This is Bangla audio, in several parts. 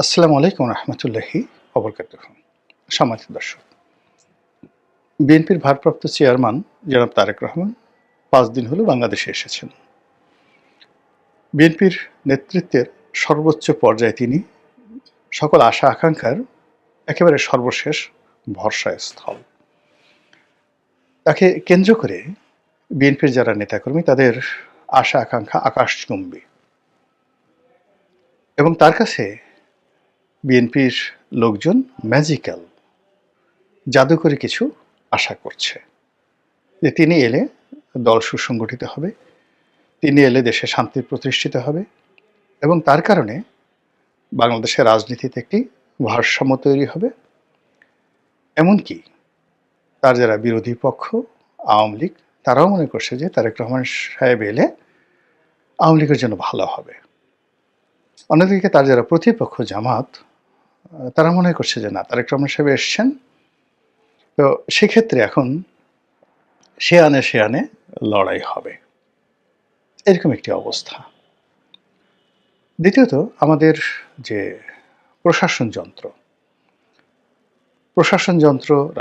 আসসালামু আলাইকুম রহমতুল্লাহি ওবরকাতুহ। সম্মানিত দর্শক, বিএনপির ভারপ্রাপ্ত চেয়ারম্যান জনাব তারেক রহমান ৫ দিন হলো বাংলাদেশে এসেছেন। বিএনপির নেতৃত্বের সর্বোচ্চ পর্যায়ে তিনি সকল আশা আকাঙ্ক্ষার একেবারে সর্বশেষ ভরসাস্থল। তাকে কেন্দ্র করে বিএনপির যারা নেতাকর্মী তাদের আশা আকাঙ্ক্ষা আকাশচুম্বী এবং তার কাছে বিএনপির লোকজন ম্যাজিক্যাল জাদুকরী কিছু আশা করছে যে তিনি এলে দল সুসংগঠিত হবে, তিনি এলে দেশে শান্তি প্রতিষ্ঠিত হবে এবং তার কারণে বাংলাদেশের রাজনীতিতে একটি ভারসাম্য তৈরি হবে। এমনকি তার যারা বিরোধী পক্ষ আওয়ামী লীগ তারাও মনে করছে যে তারেক রহমান সাহেব এলে আওয়ামী লীগের জন্য ভালো হবে। অন্যদিকে তার যারা প্রতিপক্ষ জামাত তারা মনে করছে যে না, তারেক রহমান সাহেব এসছেন, তো সেক্ষেত্রে এখন সে আনে লড়াই হবে, এরকম একটি অবস্থা। দ্বিতীয়ত আমাদের যে প্রশাসন যন্ত্র,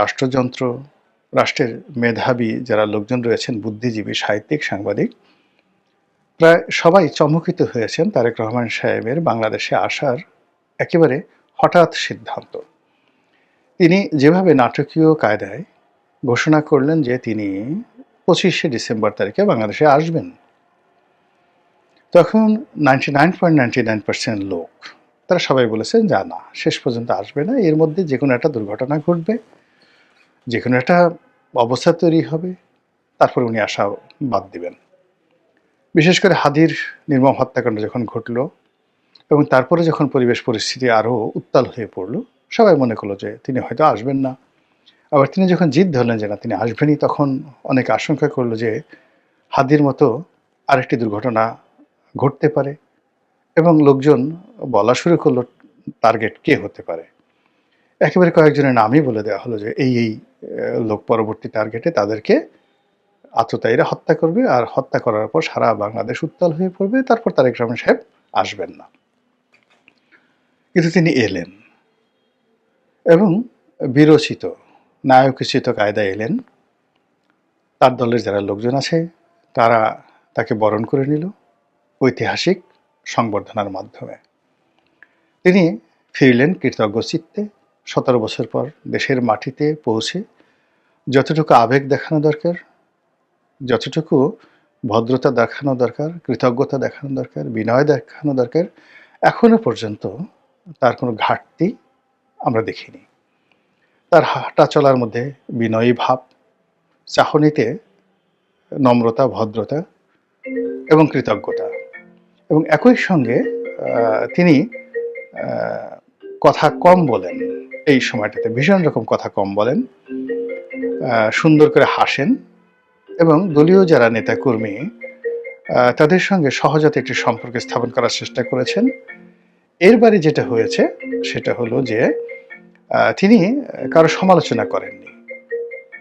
রাষ্ট্রযন্ত্র, রাষ্ট্রের মেধাবী যারা লোকজন রয়েছেন, বুদ্ধিজীবী, সাহিত্যিক, সাংবাদিক, প্রায় সবাই চমকিত হয়েছেন তারেক রহমান সাহেবের বাংলাদেশে আসার একেবারে হঠাৎ সিদ্ধান্ত। তিনি যেভাবে নাটকীয় কায়দায় ঘোষণা করলেন যে তিনি 25শে ডিসেম্বর তারিখে বাংলাদেশে আসবেন, তখন 99.99% লোক তারা সবাই বলেছেন যা না, শেষ পর্যন্ত আসবে না, এর মধ্যে যে কোনো একটা দুর্ঘটনা ঘটবে, যে কোনো একটা অবস্থা তৈরি হবে, তারপরে উনি আসা বাদ দিবেন। বিশেষ করে হাদির নির্মম হত্যাকাণ্ড যখন ঘটল এবং তারপরে যখন পরিবেশ পরিস্থিতি আরও উত্তাল হয়ে পড়ল, সবাই মনে করলো যে তিনি হয়তো আসবেন না। আবার তিনি যখন জিদ ধরলেন যে না, তিনি আসবেনই, তখন অনেকে আশঙ্কা করলো যে হাদির মতো আরেকটি দুর্ঘটনা ঘটতে পারে এবং লোকজন বলা শুরু করলো টার্গেট কে হতে পারে। একেবারে কয়েকজনের নামই বলে দেওয়া হলো যে এই লোক পরবর্তী টার্গেটে তাদেরকে আততায়ীরা হত্যা করবে, আর হত্যা করার পর সারা বাংলাদেশ উত্তাল হয়ে পড়বে, তারপর তারেক রহমান সাহেব আসবেন না। কিন্তু তিনি এলেন এবং বিরচিত নায়কোচিত কায়দায় এলেন। তার দলের যারা লোকজন আছে তারা তাকে বরণ করে নিল ঐতিহাসিক সংবর্ধনার মাধ্যমে। তিনি ফিরলেন কৃতজ্ঞ চিত্তে। 17 বছর পর দেশের মাটিতে পৌঁছে যতটুকু আবেগ দেখানো দরকার, যতটুকু ভদ্রতা দেখানো দরকার, কৃতজ্ঞতা দেখানো দরকার, বিনয় দেখানো দরকার, এখনো পর্যন্ত তার কোনো ঘাটতি আমরা দেখিনি। তার হাঁটা চলার মধ্যে বিনয়ী ভাব, চাহনিতে নম্রতা, ভদ্রতা এবং কৃতজ্ঞতা, এবং একই সঙ্গে তিনি কথা কম বলেন। এই সময়টাতে ভীষণ রকম কথা কম বলেন, সুন্দর করে হাসেন এবং দলীয় যারা নেতাকর্মী তাদের সঙ্গে সহজতে একটি সম্পর্ক স্থাপন করার চেষ্টা করেছেন। এর বারে যেটা হয়েছে সেটা হলো যে তিনি কারো সমালোচনা করেননি,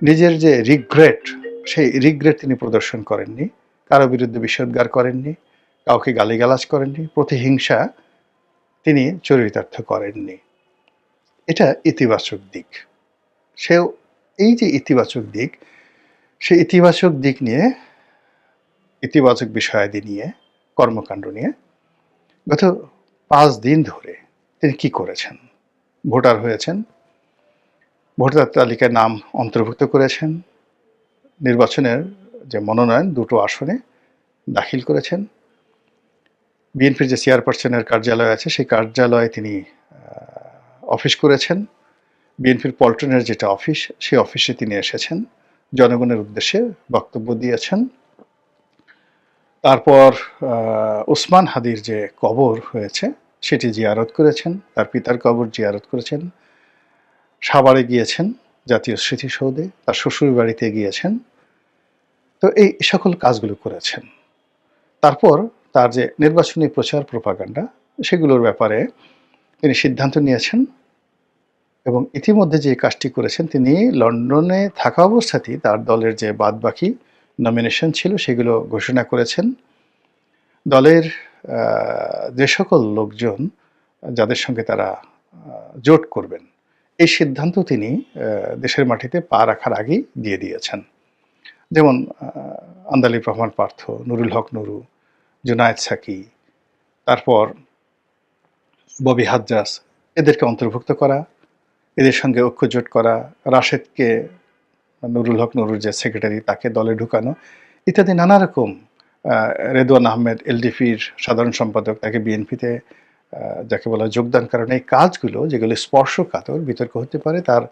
নিজের যে রিগ্রেট সেই রিগ্রেট তিনি প্রদর্শন করেননি, কারো বিরুদ্ধে বিষোদ্গার করেননি, কাউকে গালিগালাজ করেননি, প্রতিহিংসা তিনি চরিতার্থ করেননি। এটা ইতিবাচক দিক। সেও এই যে ইতিবাচক দিক, সেই ইতিবাচক দিক নিয়ে, ইতিবাচক বিষয়াদি নিয়ে, কর্মকাণ্ড নিয়ে গত 5 দিন ধরে তিনি কি করেছেন। ভোটার হয়েছেন, ভোটার তালিকায় নাম অন্তর্ভুক্ত করেছেন, নির্বাচনের যে মনোনয়ন 2টো আসনে দাখিল করেছেন, বিএনপির যে চেয়ারপারসনের কার্যালয় আছে সেই কার্যালয়ে তিনি অফিস করেছেন, বিএনপির পল্টনের যেটা অফিস সেই অফিসে তিনি এসেছেন, জনগণের উদ্দেশ্যে বক্তব্য দিয়েছেন। তারপর ওসমান হাদির যে কবর হয়েছে সেটি জিয়ারত করেছেন, তার পিতার কবর জিয়ারত করেছেন, সাভারে গিয়েছেন, জাতীয় স্মৃতিসৌধে, তার শ্বশুর বাড়িতে গিয়েছেন। তো এই সকল কাজগুলো করেছেন। তারপর তার যে নির্বাচনী প্রচার প্রপাগান্ডা সেগুলোর ব্যাপারে তিনি সিদ্ধান্ত নিয়েছেন এবং ইতিমধ্যে যে কাজটি করেছেন, তিনি লন্ডনে থাকা অবস্থাতেই তার দলের যে বাদবাকি নমিনেশন ছিল সেগুলো ঘোষণা করেছেন। দলের যে সকল লোকজন যাদের সঙ্গে তারা জোট করবেন, এই সিদ্ধান্ত তিনি দেশের মাটিতে পা রাখার আগেই দিয়ে দিয়েছেন। যেমন আন্দালিব রহমান পার্থ, নুরুল হক নুরু, জুনায়েদ সাকি, তারপর ববি হাজ্জাজ, এদেরকে অন্তর্ভুক্ত করা, এদের সঙ্গে ঐক্যজোট করা, রাশেদকে, নুরুল হক নুরুর যে সেক্রেটারি, তাকে দলে ঢুকানো, ইত্যাদি নানা রকম, রেদওয়ান আহমেদ এলডিপির সাধারণ সম্পাদক, তাকে বিএনপিতে যাকে বলা যোগদান করানো, এই কাজগুলো যেগুলো স্পর্শকাতর, বিতর্ক হতে পারে, তার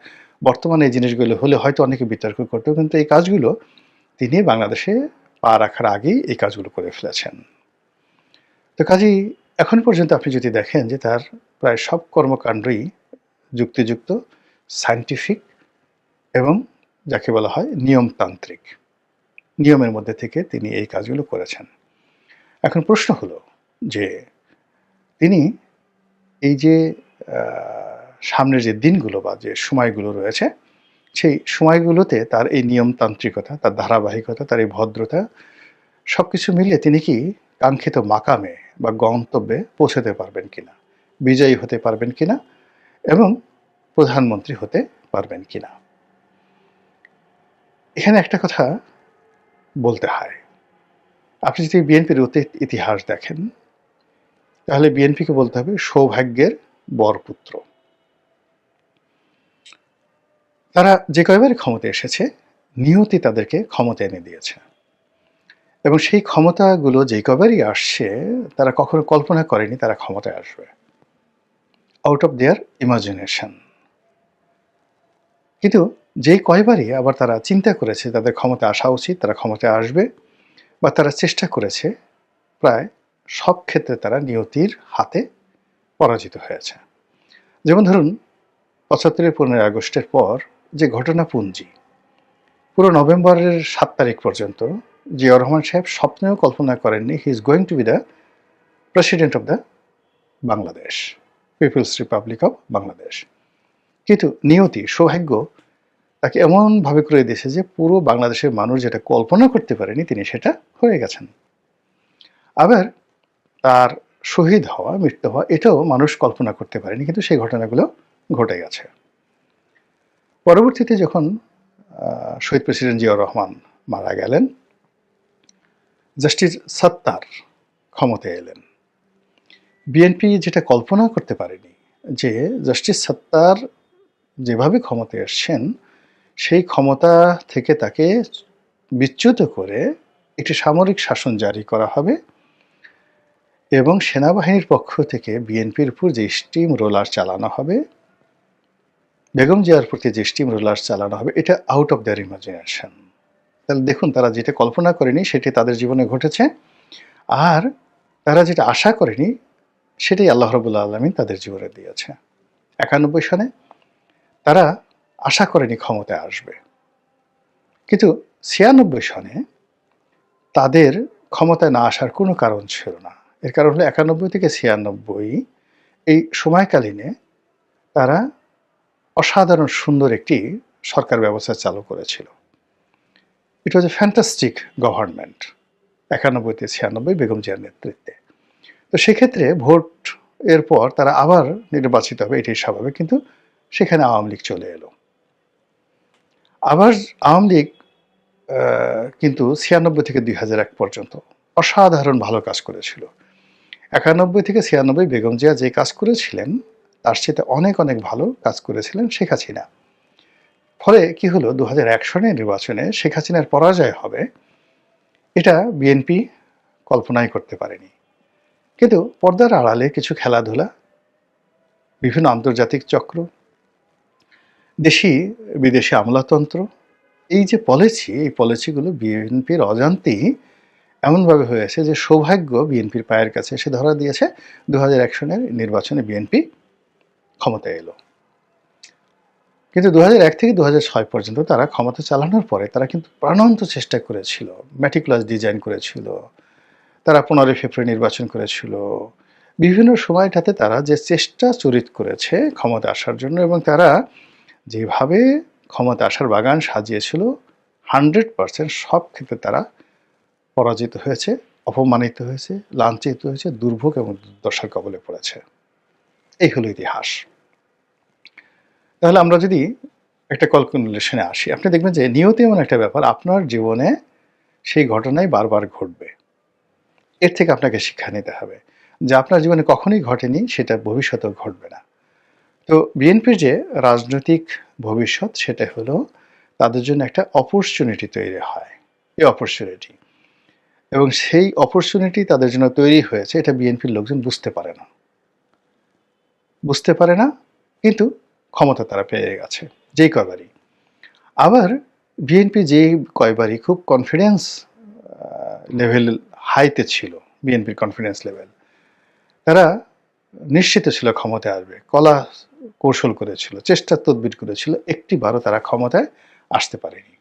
বর্তমানে এই জিনিসগুলো হলে হয়তো অনেকে বিতর্ক করতেও, কিন্তু এই কাজগুলো তিনি বাংলাদেশে পা রাখার আগেই এই কাজগুলো করে ফেলেছেন। তো কাজেই এখন পর্যন্ত আপনি যদি দেখেন যে তার প্রায় সব কর্মকাণ্ডই যুক্তিযুক্ত, সায়েন্টিফিক এবং যাকে বলা হয় নিয়মতান্ত্রিক, নিয়মের মধ্যে থেকে তিনি এই কাজগুলো করেছেন। এখন প্রশ্ন হলো যে তিনি এই যে সামনের যে দিনগুলো বা যে সময়গুলো রয়েছে, সেই সময়গুলোতে তার এই নিয়মতান্ত্রিকতা, তার ধারাবাহিকতা, তার এই ভদ্রতা, সব কিছু মিলিয়ে তিনি কি কাঙ্ক্ষিত মাকামে বা গন্তব্যে পৌঁছাতে পারবেন কিনা, বিজয়ী হতে পারবেন কিনা এবং প্রধানমন্ত্রী হতে পারবেন কিনা। এখানে একটা কথা বলতে হয়, আপনি যদি বিএনপির অতীত ইতিহাস দেখেন, তাহলে বিএনপিকে বলতে হবে সৌভাগ্যের বরপুত্র। তারা যে কয়বার ক্ষমতায় এসেছে, নিয়তি তাদেরকে ক্ষমতা এনে দিয়েছে, এবং সেই ক্ষমতাগুলো যে কয়বারই আসছে, তারা কখনো কল্পনা করেনি তারা ক্ষমতায় আসবে, আউট অফ দেয়ার ইমাজিনেশন। কিন্তু যেই কয়বারই আবার তারা চিন্তা করেছে তাদের ক্ষমতা আসা উচিত, তারা ক্ষমতায় আসবে, বা তারা চেষ্টা করেছে, প্রায় সব ক্ষেত্রে তারা নিয়তির হাতে পরাজিত হয়েছে। যেমন ধরুন ৭৫-এর ১৫ই আগস্টের পর যে ঘটনাপুঞ্জি, পুরো নভেম্বরের ৭ তারিখ পর্যন্ত জিয়াউর রহমান সাহেব স্বপ্নেও কল্পনা করেননি he is going to be the president of the Bangladesh, people's republic of Bangladesh. কিন্তু নিয়তি, সৌভাগ্য তাকে এমনভাবে করে দিয়েছে যে পুরো বাংলাদেশের মানুষ যেটা কল্পনা করতে পারেনি, তিনি সেটা হয়ে গেছেন। আবার তার শহীদ হওয়া, মৃত্যু হওয়া, এটাও মানুষ কল্পনা করতে পারেনি, কিন্তু সেই ঘটনাগুলো ঘটে গেছে। পরবর্তীতে যখন শহীদ প্রেসিডেন্ট জিয়াউর রহমান মারা গেলেন, জাস্টিস সত্তার ক্ষমতায় এলেন। বিএনপি যেটা কল্পনা করতে পারেনি যে জাস্টিস সত্তার যেভাবে ক্ষমতায় এসছেন, সেই ক্ষমতা থেকে তাকে বিচ্যুত করে একটি সামরিক শাসন জারি করা হবে এবং সেনাবাহিনীর পক্ষ থেকে বিএনপির উপর যে স্টিম রোলার চালানো হবে, বেগম জিয়ার প্রতি যে স্টিম রোলার চালানো হবে, এটা আউট অফ দেয়ার ইমাজিনেশন। তাহলে দেখুন, তারা যেটা কল্পনা করেনি সেটি তাদের জীবনে ঘটেছে, আর তারা যেটা আশা করেনি সেটাই আল্লাহ রাব্বুল আলামিন তাদের জীবনে দিয়েছে। ৯১ সনে তারা আশা করেনি ক্ষমতায় আসবে, কিন্তু ৯৬ সনে তাদের ক্ষমতায় না আসার কোনো কারণ ছিল না। এর কারণ হলো ৯১ থেকে ৯৬ এই সময়কালীনে তারা অসাধারণ সুন্দর একটি সরকার ব্যবস্থা চালু করেছিল। ইট ওয়াজ এ ফ্যান্টাস্টিক গভর্নমেন্ট ৯১ থেকে ৯৬ বেগম জিয়ার নেতৃত্বে। তো সেক্ষেত্রে ভোট এর পর তারা আবার নির্বাচিত হবে, এটাই স্বাভাবিক, কিন্তু সেখানে আওয়ামী লীগ চলে এলো। আবার আওয়ামী লীগ কিন্তু ৯৬ থেকে ২০০১ পর্যন্ত অসাধারণ ভালো কাজ করেছিল। ৯১ থেকে ৯৬ বেগম জিয়া যে কাজ করেছিলেন তার সাথে অনেক অনেক ভালো কাজ করেছিলেন শেখ হাসিনা। ফলে কি হলো, ২০০১ সনের নির্বাচনে শেখ হাসিনার পরাজয় হবে, এটা বিএনপি কল্পনাই করতে পারেনি। কিন্তু পর্দার আড়ালে কিছু খেলাধুলা, বিভিন্ন আন্তর্জাতিক চক্র, দেশি বিদেশি আমলাতন্ত্র, এই যে পলিসি, এই পলিসিগুলো বিএনপির অজান্তেই এমনভাবে হয়েছে যে সৌভাগ্য বিএনপির পায়ের কাছে এসে ধরা দিয়েছে। ২০০১ সনের নির্বাচনে বিএনপি ক্ষমতায় এলো। কিন্তু ২০০১ থেকে ২০০৬ পর্যন্ত তারা ক্ষমতা চালানোর পরে তারা কিন্তু প্রাণান্ত চেষ্টা করেছিল, ম্যাটিকুলাস ডিজাইন করেছিল, তারা ১৫ ফেব্রুয়ারি নির্বাচন করেছিল। বিভিন্ন সময়টাতে তারা যে চেষ্টা চরিত করেছে ক্ষমতা আসার জন্য, এবং তারা যেভাবে ক্ষমতা আসার বাগান সাজিয়েছিল, 100% সব ক্ষেত্রে তারা পরাজিত হয়েছে, অপমানিত হয়েছে, লাঞ্ছিত হয়েছে, দুর্ভোগ এবং দুর্দশার কবলে পড়েছে। এই হলো ইতিহাস। তাহলে আমরা যদি একটা ক্যালকুলেশনে আসি, আপনি দেখবেন যে নিয়তি এমন একটা ব্যাপার, আপনার জীবনে সেই ঘটনাই বারবার ঘটবে। এর থেকে আপনাকে শিক্ষা নিতে হবে। যা আপনার জীবনে কখনোই ঘটেনি সেটা ভবিষ্যতেও ঘটবে না। তো বিএনপির যে রাজনৈতিক ভবিষ্যৎ সেটা হলো তাদের জন্য একটা অপরচুনিটি তৈরি হয়। এই অপরচুনিটি এবং সেই অপরচুনিটি তাদের জন্য তৈরি হয়েছে এটা বিএনপির লোকজন বুঝতে পারে না। বুঝতে পারে না কিন্তু ক্ষমতা তারা পেয়ে গেছে যেই কয়বারই। আবার বিএনপি যেই কয়বারই খুব কনফিডেন্স লেভেল হাইতে ছিল, বিএনপির কনফিডেন্স লেভেল, তারা নিশ্চিত ছিল ক্ষমতায় আসবে, কলা কৌশল করেছিল, চেষ্টা তদবির করেছিল, একটিবারও তারা ক্ষমতায় আসতে পারেনি।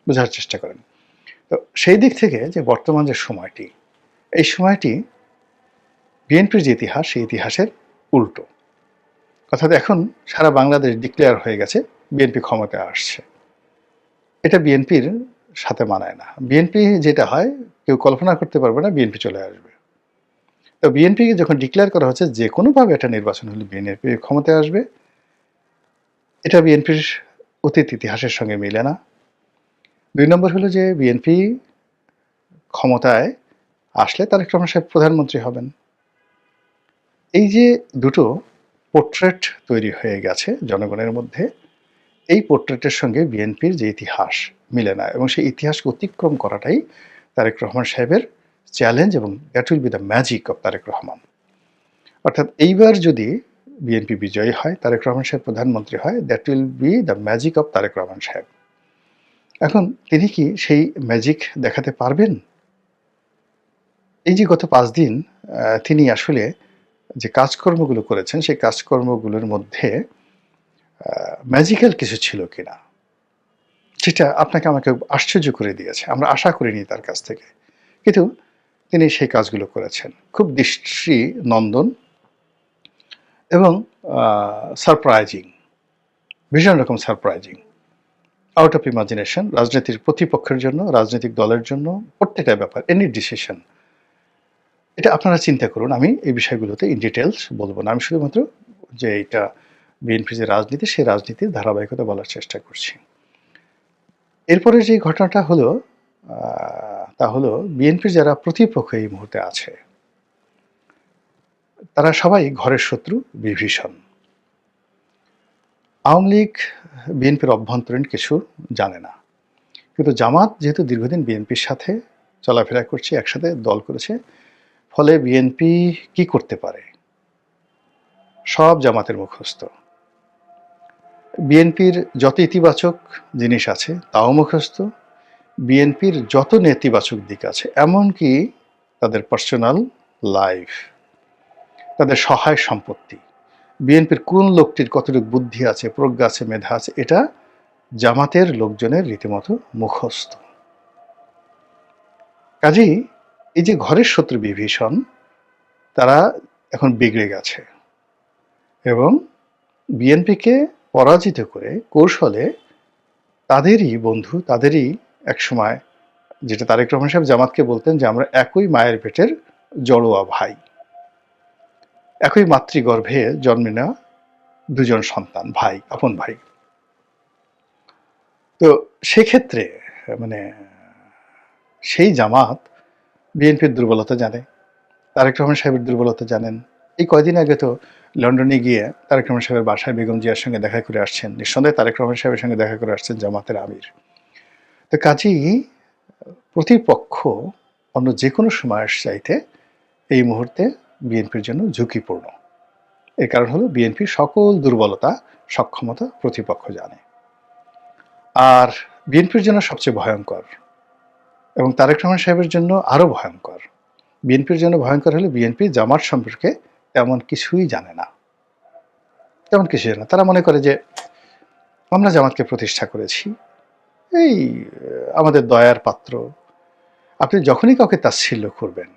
বোঝার চেষ্টা করেন। তো সেই দিক থেকে যে বর্তমান যে সময়টি, এই সময়টি বিএনপির যে ইতিহাস সেই ইতিহাসের উল্টো। অর্থাৎ এখন সারা বাংলাদেশ ডিক্লেয়ার হয়ে গেছে বিএনপি ক্ষমতায় আসছে। এটা বিএনপির সাথে মানায় না। বিএনপি যেটা হয় কেউ কল্পনা করতে পারবে না বিএনপি চলে আসবে। তো বিএনপিকে যখন ডিক্লেয়ার করা হচ্ছে যে কোনোভাবে একটা নির্বাচন হলে বিএনপি ক্ষমতায় আসবে, এটা বিএনপির অতীত ইতিহাসের সঙ্গে মিলে না। ২ নম্বর হলো যে বিএনপি ক্ষমতায় আসলে তারেক রহমান সাহেব প্রধানমন্ত্রী হবেন। এই যে দুটো পোর্ট্রেট তৈরি হয়ে গেছে জনগণের মধ্যে, এই পোর্ট্রেটের সঙ্গে বিএনপির যে ইতিহাস মিলে না এবং সেই ইতিহাসকে অতিক্রম করাটাই তারেক রহমান সাহেবের চ্যালেঞ্জ এবং that will be the magic of Tarique Rahman. অর্থাৎ এইবার যদি বিএনপি বিজয়ী হয়, তারেক রহমান সাহেব প্রধানমন্ত্রী হয়, that will be the magic of Tarique Rahman সাহেব। এখন তিনি কি সেই ম্যাজিক দেখাতে পারবেন? এই যে গত ৫ দিন তিনি আসলে যে কাজকর্মগুলো করেছেন সেই কাজকর্মগুলোর মধ্যে ম্যাজিক্যাল কিছু ছিল কিনা সেটা আপনাকে আমাকে আশ্চর্য করে দিয়েছে। আমরা আশা করিনি তার কাছ থেকে, কিন্তু তিনি সেই কাজগুলো করেছেন খুব দৃষ্টিনন্দন এবং সারপ্রাইজিং, ভীষণ রকম সারপ্রাইজিং, আউট অফ ইমাজিনেশন। রাজনীতির প্রতিপক্ষের জন্য, রাজনৈতিক দলের জন্য প্রত্যেকটা ব্যাপার, এনি ডিসিশন, এটা আপনারা চিন্তা করুন। আমি এই বিষয়গুলোতে ইন ডিটেলস বলবো না, আমি শুধুমাত্র যে এটা বিএনপি যে রাজনীতি সেই রাজনীতির ধারাবাহিকতা বলার চেষ্টা করছি। এরপরে যে ঘটনাটা হলো তা হলো বিএনপির যারা প্রতিপক্ষ এই মুহূর্তে আছে তারা সবাই ঘরের শত্রু বিভীষণ। আওয়ামী লীগ বিএনপির অভ্যন্তরীণ কিছু জানে না, কিন্তু জামাত যেহেতু দীর্ঘদিন বিএনপির সাথে চলাফেরা করছে, একসাথে দল করেছে, ফলে বিএনপি কি করতে পারে সব জামাতের মুখস্থ। বিএনপির যত ইতিবাচক জিনিস আছে তাও মুখস্থ, বিএনপির যত নেতিবাচক দিক আছে, এমনকি তাদের পার্সোনাল লাইফ, তাদের সহায় সম্পত্তি, বিএনপির কোন লোকটির কতটুকু বুদ্ধি আছে, প্রজ্ঞা আছে, মেধা আছে, এটা জামাতের লোকজনের রীতিমতো মুখস্থ। কাজেই এই যে ঘরের শত্রু বিভীষণ, তারা এখন বিগড়ে গেছে এবং বিএনপিকে পরাজিত করে কৌশলে তাদেরই বন্ধু, তাদেরই একসময়, যেটা তারেক রহমান সাহেব জামাতকে বলতেন যে আমরা একই মায়ের পেটের জড়োয়া ভাই, একই মাতৃগর্ভে জন্মে নেওয়া দুজন সন্তান, ভাই, আপন ভাই। তো সেক্ষেত্রে মানে সেই জামাত বিএনপির দুর্বলতা জানে, তারেক রহমান সাহেবের দুর্বলতা জানেন। এই কয়দিন আগে তো লন্ডনে গিয়ে তারেক রহমান সাহেবের বাসায় বেগম জিয়ার সঙ্গে দেখা করে আসছেন, নিঃসন্দেহে তারেক রহমান সাহেবের সঙ্গে দেখা করে আসছেন জামাতের আমির। তো কাজেই প্রতিপক্ষ অন্য যে কোনো সময়ের চাইতে এই মুহূর্তে বিএনপির জন্য ঝুঁকিপূর্ণ। এর কারণ হলো বিএনপির সকল দুর্বলতা, সক্ষমতা প্রতিপক্ষ জানে। আর বিএনপির জন্য সবচেয়ে ভয়ঙ্কর এবং তারেক রহমান সাহেবের জন্য আরও ভয়ঙ্কর, বিএনপির জন্য ভয়ঙ্কর হলে বিএনপি জামাত সম্পর্কে তেমন কিছুই জানে না, তেমন কিছু জানে না। তারা মনে করে যে আমরা জামাতকে প্রতিষ্ঠা করেছি, এই আমাদের দয়ার পাত্র। আপনি যখনই কাউকে তাচ্ছিল্য করবেন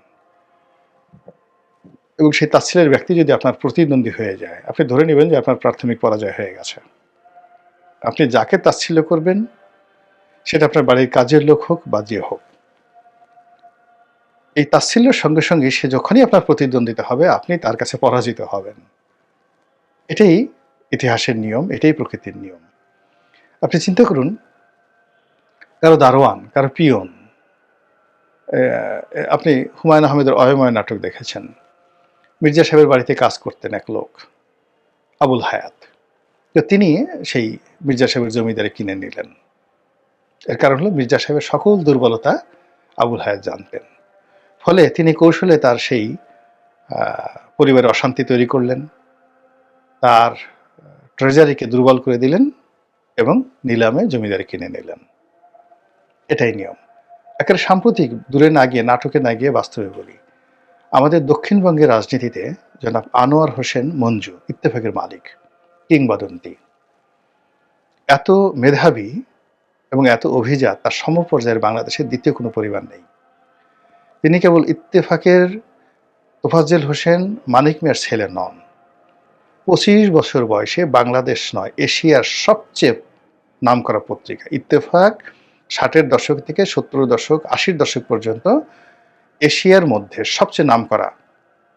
এবং সেই তাচ্ছিল্যের ব্যক্তি যদি আপনার প্রতিদ্বন্দ্বী হয়ে যায়, আপনি ধরে নেবেন যে আপনার প্রাথমিক পরাজয় হয়ে গেছে। আপনি যাকে তাচ্ছিল্য করবেন সেটা আপনার বাড়ির কাজের লোক হোক বা যে হোক, এই তাচ্ছিল্যের সঙ্গে সঙ্গে সে যখনই আপনার প্রতিদ্বন্দ্বিতা হবে আপনি তার কাছে পরাজিত হবেন। এটাই ইতিহাসের নিয়ম, এটাই প্রকৃতির নিয়ম। আপনি চিন্তা করুন, কারো দারোয়ান, কারো পিয়ন, আপনি হুমায়ূন আহমেদের অয়ময় নাটক দেখেছেন। মির্জা সাহেবের বাড়িতে কাজ করতেন এক লোক, আবুল হায়াত। তো তিনি সেই মির্জা সাহেবের জমিদারি কিনে নিলেন। এর কারণ হলো মির্জা সাহেবের সকল দুর্বলতা আবুল হায়াত জানতেন। ফলে তিনি কৌশলে তার সেই পরিবারে অশান্তি তৈরি করলেন, তার ট্রেজারিকে দুর্বল করে দিলেন এবং নিলামে জমিদারি কিনে নিলেন। এটাই নিয়ম। একেবারে সাম্প্রতিক, দূরে না গিয়ে, নাটকে না গিয়ে বাস্তবে বলি, আমাদের দক্ষিণবঙ্গের রাজনীতিতে জনাব আনোয়ার হোসেন মঞ্জু, ইত্তেফাকের মালিক, কিংবদন্তি, এত মেধাবী এবং এত অভিজাত, তার সমপর্যায়ের বাংলাদেশের দ্বিতীয় কোনো পরিবার নেই। তিনি কেবল ইত্তেফাকের তোফাজ্জল হোসেন মানিক মিয়ার ছেলে নন। 25 বছর বয়সে বাংলাদেশ নয়, এশিয়ার সবচেয়ে নামকরা পত্রিকা ইত্তেফাক 60-এর দশক থেকে 70-এর দশক, 80-এর দশক পর্যন্ত এশিয়ার মধ্যে সবচেয়ে নামকরা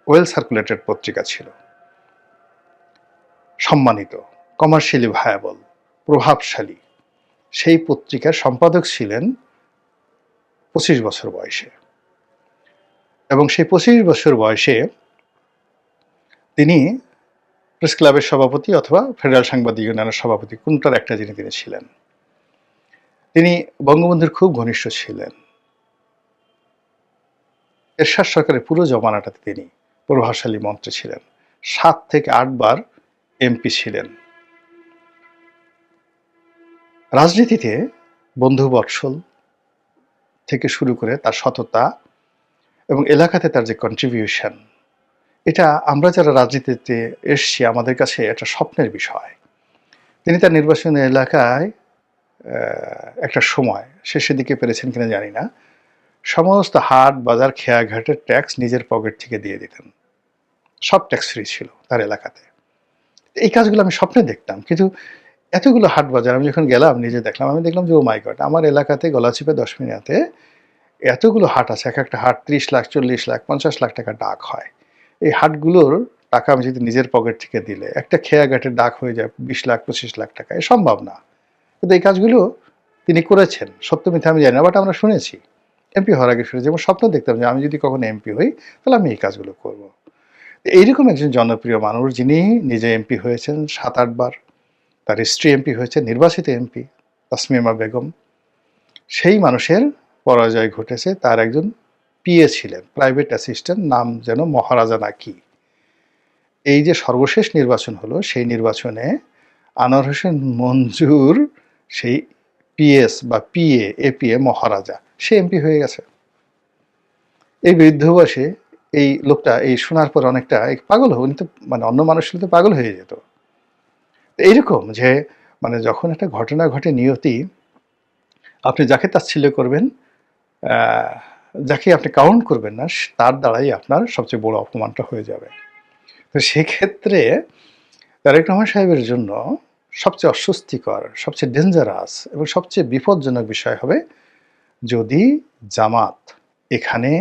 ওয়েল সার্কুলেটেড পত্রিকা ছিল। সম্মানিত, কমার্শিয়ালি ভায়াবল, প্রভাবশালী সেই পত্রিকার সম্পাদক ছিলেন 25 বছর বয়সে। এবং সেই 25 বছর বয়সে তিনি প্রেস ক্লাবের সভাপতি অথবা ফেডারেল সাংবাদিক ইউনিয়নের সভাপতি, কোনটার একটা যিনি তিনি ছিলেন। তিনি বঙ্গবন্ধুর খুব ঘনিষ্ঠ ছিলেন। এরশাদ সরকারের পুরো জমানাটাতে তিনি প্রভাবশালী মন্ত্রী ছিলেন। 7 থেকে 8 বার এমপি ছিলেন। রাজনীতিতে বন্ধুবৎসল থেকে শুরু করে তার সততা এবং এলাকাতে তার যে কন্ট্রিবিউশন, এটা আমরা যারা রাজনীতিতে এসছি আমাদের কাছে একটা স্বপ্নের বিষয়। তিনি তার নির্বাচনী এলাকায় একটা সময় শেষের দিকে পেরেছেন কিনা জানি না, সমস্ত হাট বাজার খেয়াঘাটের ট্যাক্স নিজের পকেট থেকে দিয়ে দিতেন। সব ট্যাক্স ফ্রি ছিল তার এলাকাতে। এই কাজগুলো আমি স্বপ্নে দেখতাম, কিন্তু এতগুলো হাট বাজার আমি যখন গেলাম নিজে দেখলাম, আমি দেখলাম যে ও মাই গড, আমার এলাকাতে গলাচিপে 10 মিনিটে এতগুলো হাট আছে, এক একটা হাট 30 লাখ, 40 লাখ, 50 লাখ টাকা ডাক হয়। এই হাটগুলোর টাকা আমি যদি নিজের পকেট থেকে দিলে একটা খেয়াঘাটের ডাক হয়ে যায় 20 লাখ, 25 লাখ টাকা, এ সম্ভব না। কিন্তু এই কাজগুলো তিনি করেছেন, সত্য মিথ্যা আমি জানি না, বাট আমরা শুনেছি। এমপি হওয়ার আগে শুনেছি, এবং স্বপ্ন দেখতাম যে আমি যদি কখনো এমপি হই তাহলে আমি এই কাজগুলো করব। এইরকম একজন জনপ্রিয় মানুষ, যিনি নিজে এমপি হয়েছেন 7-8 বার, তার স্ত্রী এমপি হয়েছে, নির্বাচিত এমপি তাসমিমা বেগম, সেই মানুষের পরাজয় ঘটেছে। তার একজন পিএ ছিলেন, প্রাইভেট অ্যাসিস্ট্যান্ট, নাম যেন মহারাজা নাকি। এই যে সর্বশেষ নির্বাচন হলো, সেই নির্বাচনে আনোয়ার হোসেন মঞ্জুর সেই পিএস বা পিএ, এপিএ মহারাজা, সে এমপি হয়ে গেছে। এই বৃদ্ধ বয়সে এই লোকটা এই শোনার পর অনেকটা পাগল হয়ে, উনি তো মানে অন্য মানুষ হলে তো পাগল হয়ে যেত। এইরকম যে মানে যখন একটা ঘটনা ঘটে নিয়তি, আপনি যাকে তাচ্ছিল্য করবেন, যাকে আপনি কাউন্ট করবেন না, তার দ্বারাই আপনার সবচেয়ে বড় অপমানটা হয়ে যাবে। তো সেক্ষেত্রে তারেক রহমান সাহেবের জন্য সবচেয়ে অস্বস্তিকর, সবচেয়ে ডেঞ্জারাস এবং সবচেয়ে বিপজ্জনক বিষয় হবে যদি জামাত এখানে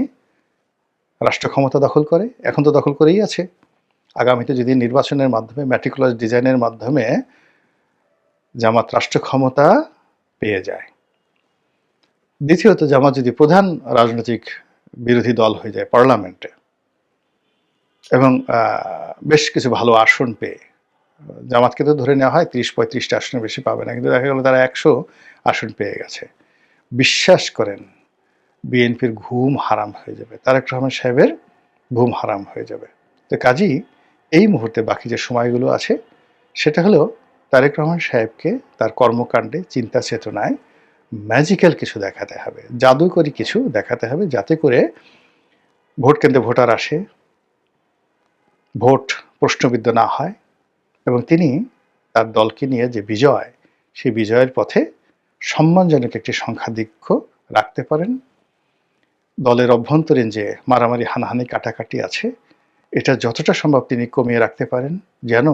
রাষ্ট্র ক্ষমতা দখল করে। এখন তো দখল করেই আছে। আগামীতে যদি নির্বাচনের মাধ্যমে, ম্যাটিকুলাস ডিজাইনের মাধ্যমে জামাত রাষ্ট্র ক্ষমতা পেয়ে যায়। দ্বিতীয়ত, জামাত যদি প্রধান রাজনৈতিক বিরোধী দল হয়ে যায় পার্লামেন্টে এবং বেশ কিছু ভালো আসন পেয়ে, জামাতকে তো ধরে নেওয়া হয় 30-35টা আসনের বেশি পাবে না, কিন্তু দেখা গেল তারা 100 আসন পেয়ে গেছে। বিশ্বাস করেন, বিএনপির ঘুম হারাম হয়ে যাবে, তারেক রহমান সাহেবের ঘুম হারাম হয়ে যাবে। তো কাজেই এই মুহূর্তে বাকি যে সময়গুলো আছে, সেটা হলো তারেক রহমান সাহেবকে তার কর্মকাণ্ডে, চিন্তা চেতনায় ম্যাজিক্যাল কিছু দেখাতে হবে, জাদুকরী কিছু দেখাতে হবে, যাতে করে ভোট কেন্দ্রে ভোটার আসে, ভোট প্রশ্নবিদ্ধ না হয় এবং তিনি তার দলকে নিয়ে যে বিজয়, সেই বিজয়ের পথে সম্মানজনক একটি সংখ্যাধিক্য রাখতে পারেন। দলের অভ্যন্তরীণ যে মারামারি, হানাহানি, কাটাকাটি আছে, এটা যতটা সম্ভব তিনি কমিয়ে রাখতে পারেন, যেন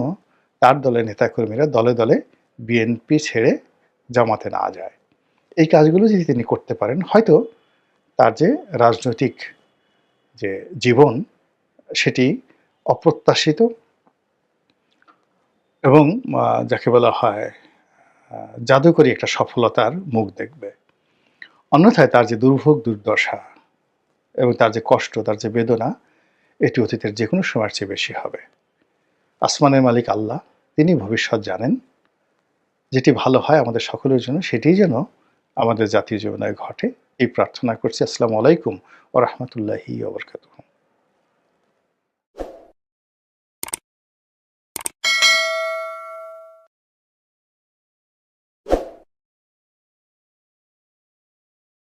তার দলের নেতাকর্মীরা দলে দলে বিএনপি ছেড়ে জামাতে না যায়। এই কাজগুলো যদি তিনি করতে পারেন, হয়তো তার যে রাজনৈতিক যে জীবন, সেটি অপ্রত্যাশিত এবং যাকে বলা হয় জাদুকরী একটা সফলতার মুখ দেখবে। অন্যথায় তার যে দুর্ভোগ দুর্দশা এবং তার যে কষ্ট, তার যে বেদনা, এটি অতীতের যেকোনো সময়ের চেয়ে বেশি হবে। আসমানের মালিক আল্লাহ, তিনি ভবিষ্যৎ জানেন। যেটি ভালো হয় আমাদের সকলের জন্য সেটিই যেন আমাদের জাতীয় জীবনে ঘটে, এই প্রার্থনা করছি। আসসালামু আলাইকুম ওয়া রাহমাতুল্লাহি ওয়া বারাকাতুহু।